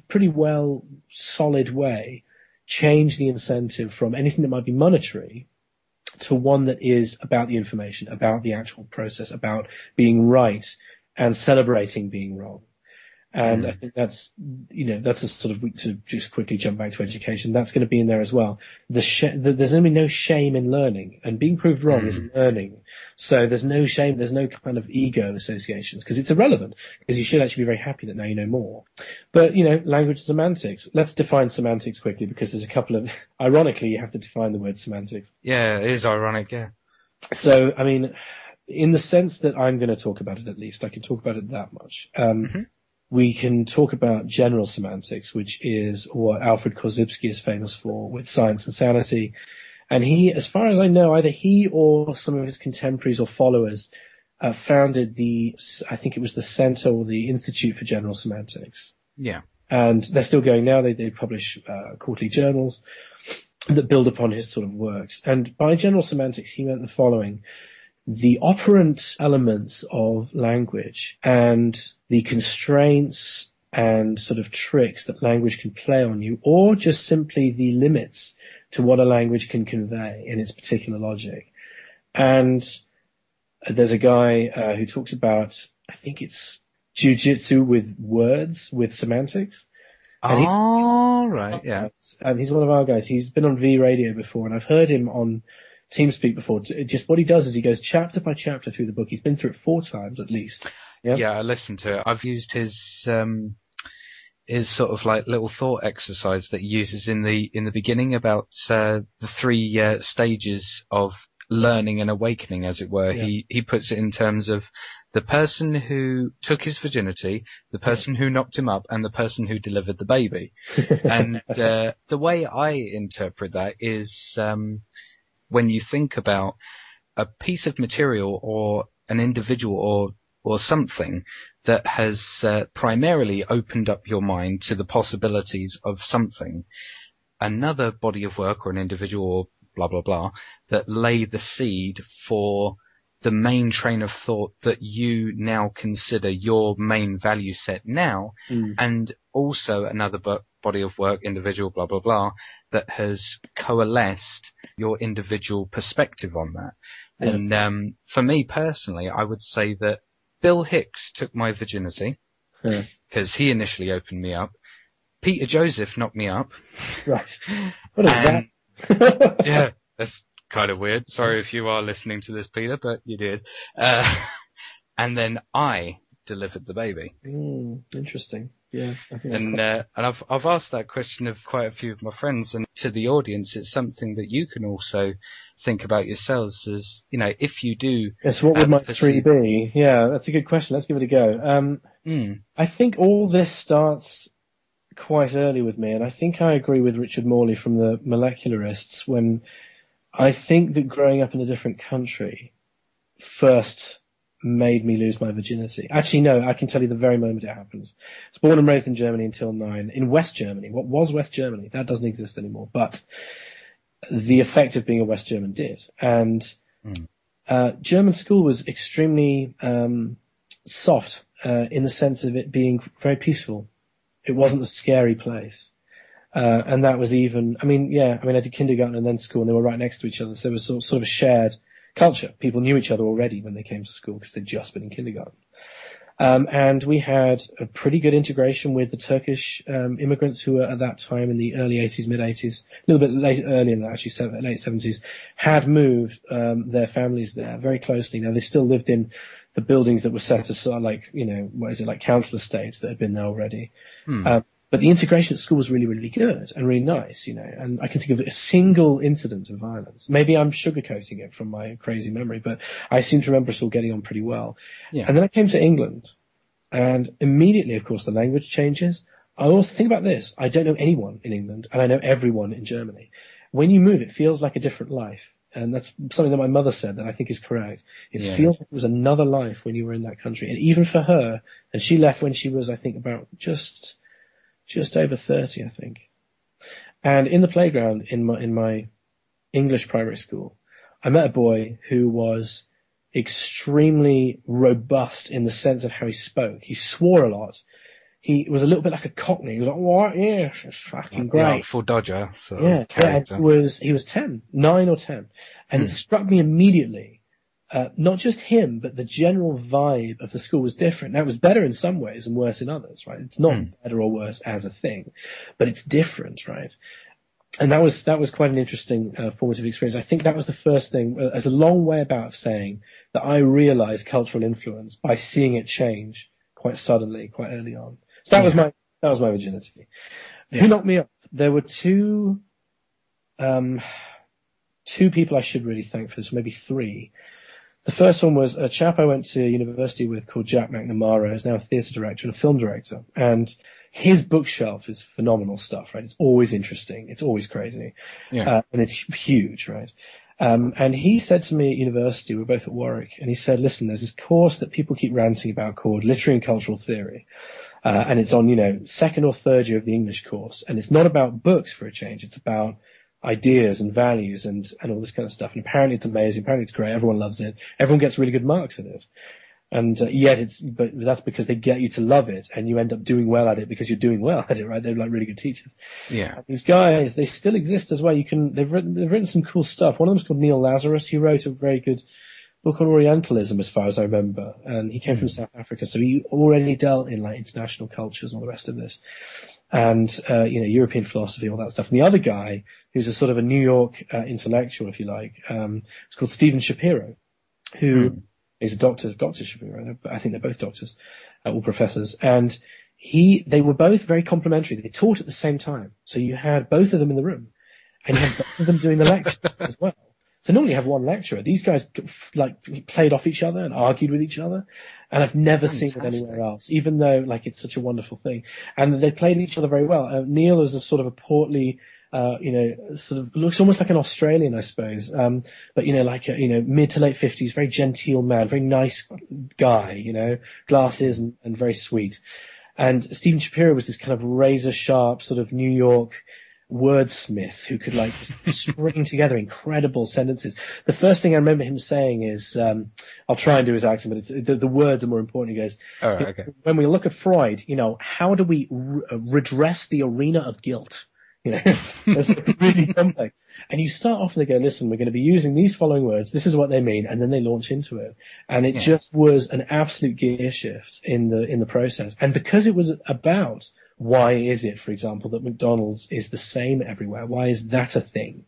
pretty well solid way, change the incentive from anything that might be monetary to one that is about the information, about the actual process, about being right and celebrating being wrong. And I think that's a sort of, to just quickly jump back to education, that's going to be in there as well. There's going to be no shame in learning, and being proved wrong is learning. So there's no shame, there's no kind of ego associations, because it's irrelevant, because you should actually be very happy that now you know more. But, language semantics. Let's define semantics quickly, because there's a couple of, ironically, you have to define the word semantics. Yeah, it is ironic, yeah. So, I mean, in the sense that I'm going to talk about it, at least, I can talk about it that much. We can talk about general semantics, which is what Alfred Korzybski is famous for with Science and Sanity. And he, as far as I know, either he or some of his contemporaries or followers founded I think it was the Center or the Institute for General Semantics. Yeah. And they're still going now. They publish quarterly journals that build upon his sort of works. And by general semantics, he meant the following: the operant elements of language and the constraints and sort of tricks that language can play on you, or just simply the limits to what a language can convey in its particular logic. And there's a guy who talks about, I think it's jujitsu with words, with semantics. And he's one of our guys. He's been on V Radio before, and I've heard him on TeamSpeak before. Just what he does is he goes chapter by chapter through the book. He's been through it 4 times at least. Yeah, I listened to it. I've used his sort of like little thought exercise that he uses in the beginning about the 3 stages of learning and awakening, as it were. Yeah. He puts it in terms of the person who took his virginity, the person who knocked him up, and the person who delivered the baby. And the way I interpret that is when you think about a piece of material or an individual or something that has primarily opened up your mind to the possibilities of something, another body of work or an individual or blah, blah, blah, that lay the seed for the main train of thought that you now consider your main value set now, and also another body of work, individual, blah, blah, blah, that has coalesced your individual perspective on that. Yeah. And for me personally, I would say that Bill Hicks took my virginity because he initially opened me up. Peter Joseph knocked me up. Right. What is that? Yeah, that's kind of weird. Sorry if you are listening to this, Peter, but you did. And then I delivered the baby. Interesting. Yeah, I think and I've asked that question of quite a few of my friends, and to the audience, it's something that you can also think about yourselves as, if you do. Yes, what would my 3 be? Yeah, that's a good question. Let's give it a go. I think all this starts quite early with me, and I think I agree with Richard Morley from the molecularists when I think that growing up in a different country first made me lose my virginity. Actually, no, I can tell you the very moment it happened. I was born and raised in Germany until 9, in West Germany. What was West Germany? That doesn't exist anymore, but the effect of being a West German did. And German school was extremely soft in the sense of it being very peaceful. It wasn't a scary place. And that was even, I did kindergarten and then school, and they were right next to each other. So there was sort of a shared culture. People knew each other already when they came to school because they'd just been in kindergarten. And we had a pretty good integration with the Turkish immigrants who were at that time in the early 80s, mid 80s, a little bit earlier than that, actually, late 70s, had moved their families there very closely. Now, they still lived in the buildings that were set aside, like council estates that had been there already. But the integration at school was really, really good and really nice, and I can think of a single incident of violence. Maybe I'm sugarcoating it from my crazy memory, but I seem to remember us all getting on pretty well. Yeah. And then I came to England, and immediately, of course, the language changes. I also think about this. I don't know anyone in England, and I know everyone in Germany. When you move, it feels like a different life. And that's something that my mother said that I think is correct. It feels like it was another life when you were in that country. And even for her, and she left when she was, I think, about just over 30, I think. And in the playground in my English primary school, I met a boy who was extremely robust in the sense of how he spoke. He swore a lot. he was a little bit like a Cockney. He was like, "What? Yeah, it's fucking great." The Artful Dodger sort Yeah, of character. and he was 9 or 10, and it struck me immediately. Not just him, but the general vibe of the school was different. Now, it was better in some ways and worse in others, right? It's not better or worse as a thing, but it's different, right? And that was quite an interesting formative experience. I think that was the first thing, as a long way about of saying that I realized cultural influence by seeing it change quite suddenly, quite early on. So that was my virginity. Yeah. Who knocked me up? There were two people I should really thank for this, maybe three. The first one was a chap I went to university with called Jack McNamara, who's now a theatre director and a film director. And his bookshelf is phenomenal stuff, right? It's always interesting. It's always crazy. Yeah. And it's huge, right? And he said to me at university, we were both at Warwick, and he said, listen, there's this course that people keep ranting about called Literary and Cultural Theory. And it's on, second or third year of the English course. And it's not about books for a change. It's about ideas and values and all this kind of stuff. And apparently it's amazing. Apparently it's great. Everyone loves it. Everyone gets really good marks at it. And but that's because they get you to love it, and you end up doing well at it because you're doing well at it, right? They're like really good teachers. Yeah. And these guys, they still exist as well. They've written some cool stuff. One of them's called Neil Lazarus. He wrote a very good book on Orientalism, as far as I remember, and he came from South Africa, so he already dealt in like international cultures and all the rest of this, and European philosophy, all that stuff. And the other guy, who's a sort of a New York intellectual, if you like, is called Stephen Shapiro, who is a doctor, Dr. Shapiro. I think they're both doctors, all professors, and they were both very complimentary. They taught at the same time, so you had both of them in the room, and you had both of them doing the lectures as well. So normally you have one lecturer. These guys like played off each other and argued with each other, and I've never seen it anywhere else, even though like it's such a wonderful thing. And they played each other very well. Neil is a sort of a portly, sort of looks almost like an Australian, I suppose. But like mid to late 50s, very genteel man, very nice guy, glasses and very sweet. And Stephen Shapiro was this kind of razor sharp sort of New York wordsmith who could like just string together incredible sentences. The first thing I remember him saying is, I'll try and do his accent, but it's, the words are more important. He goes, when we look at Freud, how do we redress the arena of guilt? That's really complex. And you start off and they go, listen, we're going to be using these following words. This is what they mean. And then they launch into it. And it just was an absolute gear shift in the process. And because it was about why is it, for example, that McDonald's is the same everywhere? Why is that a thing?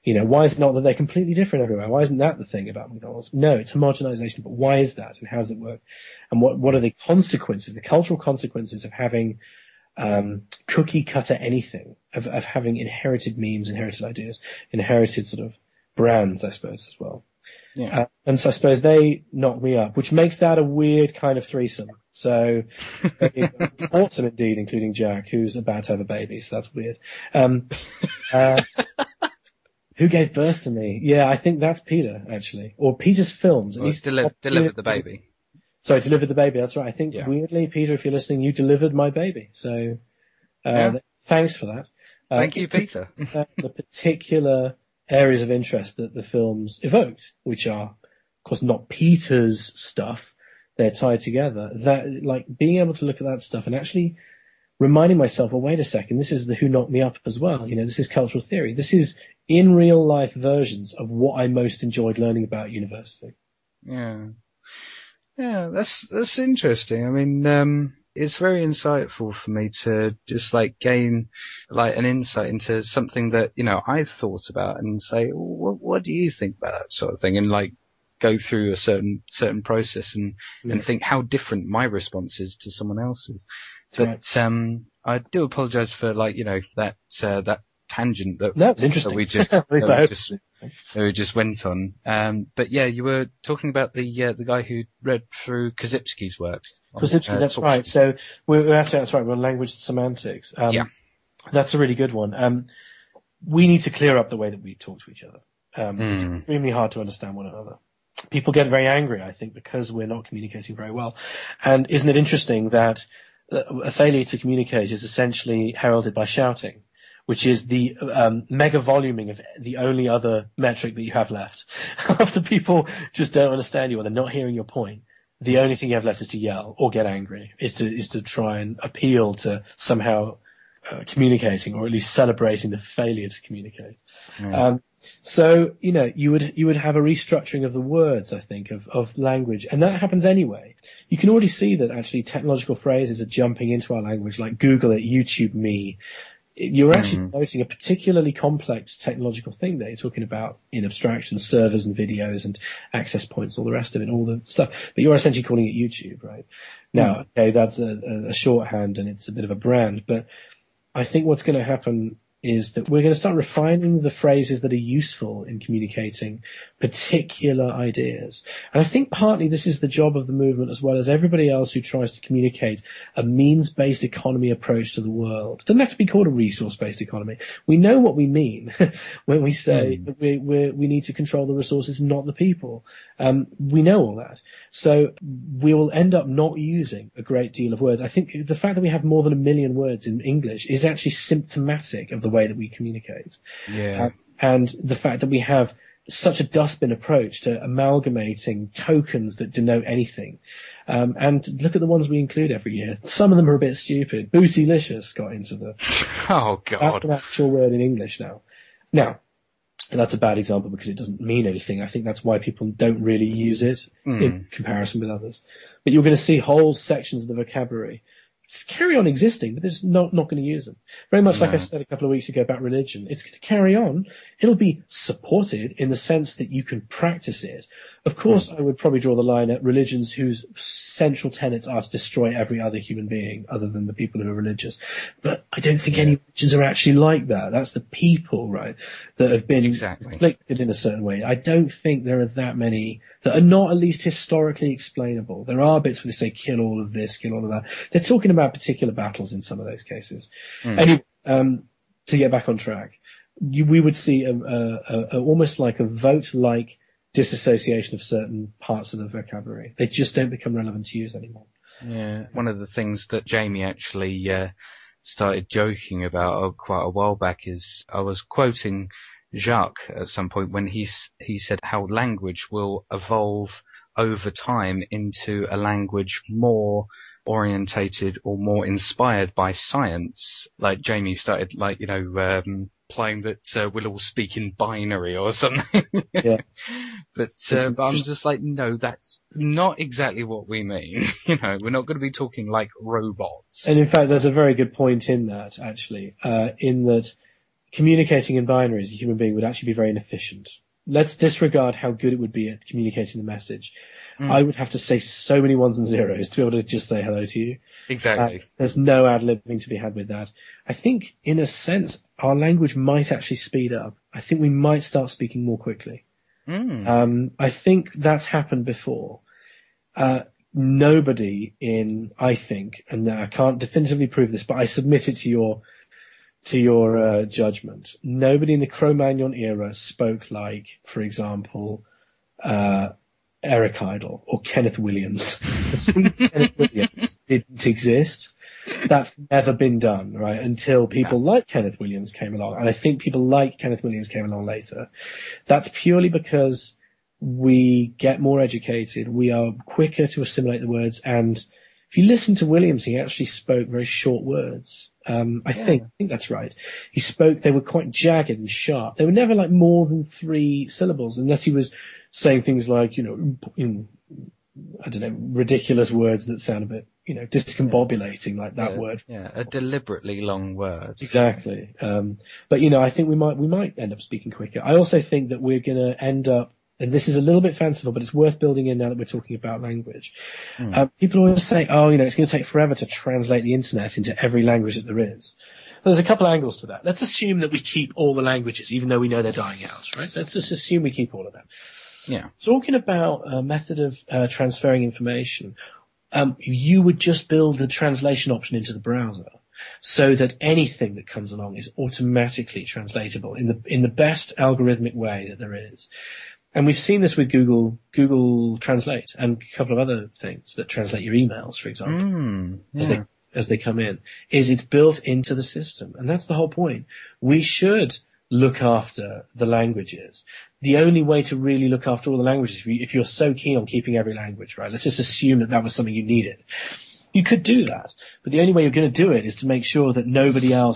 Why is it not that they're completely different everywhere? Why isn't that the thing about McDonald's? No, it's homogenization, but why is that? And how does it work? And what are the consequences, the cultural consequences of having cookie cutter anything, of having inherited memes, inherited ideas, inherited sort of brands, I suppose, as well. Yeah. And so I suppose they knocked me up, which makes that a weird kind of threesome. So awesome indeed, including Jack, who's about to have a baby. So that's weird. Who gave birth to me? Yeah, I think that's Peter, actually. Or Peter's films. Well, he's delivered the baby. Sorry, delivered the baby. That's right. I think weirdly, Peter, if you're listening, you delivered my baby. So, thanks for that. Thank you, Peter. The particular areas of interest that the films evoked, which are, of course, not Peter's stuff. They're tied together. That, like, being able to look at that stuff and actually reminding myself, well, wait a second, this is the Who Knocked Me Up as well. This is cultural theory. This is in real life versions of what I most enjoyed learning about at university. Yeah. Yeah, that's interesting. I mean, it's very insightful for me to just like gain like an insight into something that, I've thought about and say, what do you think about that sort of thing? And like go through a certain process and think how different my response is to someone else's. But, I do apologize for like, that tangent that we just went on. But yeah, you were talking about the guy who read through Korzybski's work. Korzybski, that's right. So that's right. We're on language and semantics. That's a really good one. We need to clear up the way that we talk to each other. It's extremely hard to understand one another. People get very angry, I think, because we're not communicating very well. And isn't it interesting that a failure to communicate is essentially heralded by shouting, which is the mega voluming of the only other metric that you have left. After people just don't understand you or they're not hearing your point, the only thing you have left is to yell or get angry, is to try and appeal to somehow communicating, or at least celebrating the failure to communicate. So, you would have a restructuring of the words, I think, of language. And that happens anyway. You can already see that actually technological phrases are jumping into our language, like Google it, YouTube me. You're actually noticing a particularly complex technological thing there. You're talking about in abstraction, servers and videos and access points, all the rest of it, all the stuff. But you're essentially calling it YouTube, right? Now, okay, that's a shorthand and it's a bit of a brand, but I think what's going to happen is that we're going to start refining the phrases that are useful in communicating particular ideas. And I think partly this is the job of the movement, as well as everybody else who tries to communicate a means-based economy approach to the world. It doesn't have to be called a resource-based economy. We know what we mean when we say that we need to control the resources, not the people. We know all that. So we will end up not using a great deal of words. I think the fact that we have more than 1 million words in English is actually symptomatic of the way that we communicate. And the fact that we have such a dustbin approach to amalgamating tokens that denote anything. And look at the ones we include every year. Some of them are a bit stupid. Bootylicious got into the... Oh, God. That's an actual word in English now. And that's a bad example because it doesn't mean anything. I think that's why people don't really use it in comparison with others. But you're going to see whole sections of the vocabulary just carry on existing, but they're just not going to use them. Very much like I said a couple of weeks ago about religion. It's going to carry on. It'll be supported in the sense that you can practice it. Of course, I would probably draw the line at religions whose central tenets are to destroy every other human being other than the people who are religious. But I don't think any religions are actually like that. That's the people, right, that have been inflicted in a certain way. I don't think there are that many that are not at least historically explainable. There are bits where they say kill all of this, kill all of that. They're talking about particular battles in some of those cases. Anyway, to get back on track, we would see almost like a vote-like disassociation of certain parts of the vocabulary. They just don't become relevant to use anymore. Yeah, one of the things that Jamie actually started joking about quite a while back is I was quoting Jacques at some point when he said how language will evolve over time into a language more orientated or more inspired by science. Like Jamie started implying that we'll all speak in binary or something. But I'm just like, no, that's not exactly what we mean. We're not going to be talking like robots. And in fact, there's a very good point in that, actually, in that communicating in binary as a human being would actually be very inefficient. Let's disregard how good it would be at communicating the message. I would have to say so many ones and zeros to be able to just say hello to you. Exactly. There's no ad-libbing to be had with that. I think, in a sense, our language might actually speed up. I think we might start speaking more quickly. I think that's happened before. Nobody I think, and I can't definitively prove this, but I submit it to your judgment. Nobody in the Cro-Magnon era spoke like, for example, Eric Idle or Kenneth Williams. The speed of Kenneth Williams didn't exist. That's never been done, right, until people like Kenneth Williams came along. And I think people like Kenneth Williams came along later. That's purely because we get more educated. We are quicker to assimilate the words. And if you listen to Williams, he actually spoke very short words. I think that's right. They were quite jagged and sharp. They were never like more than 3 syllables unless he was saying things like, ridiculous words that sound a bit, discombobulating, like that word. Yeah, a deliberately long word. Exactly. But I think we might end up speaking quicker. I also think that we're going to end up, and this is a little bit fanciful, but it's worth building in now that we're talking about language. People always say, it's going to take forever to translate the internet into every language that there is. There's a couple of angles to that. Let's assume that we keep all the languages, even though we know they're dying out, right? Let's just assume we keep all of them. Yeah. Talking about a method of transferring information, you would just build the translation option into the browser so that anything that comes along is automatically translatable in the best algorithmic way that there is. And we've seen this with Google Translate and a couple of other things that translate your emails, for example, as they come in, it's built into the system. And that's the whole point. We should look after the languages. The only way to really look after all the languages, if you're so keen on keeping every language, right? Let's just assume that was something you needed. You could do that, but the only way you're going to do it is to make sure that nobody else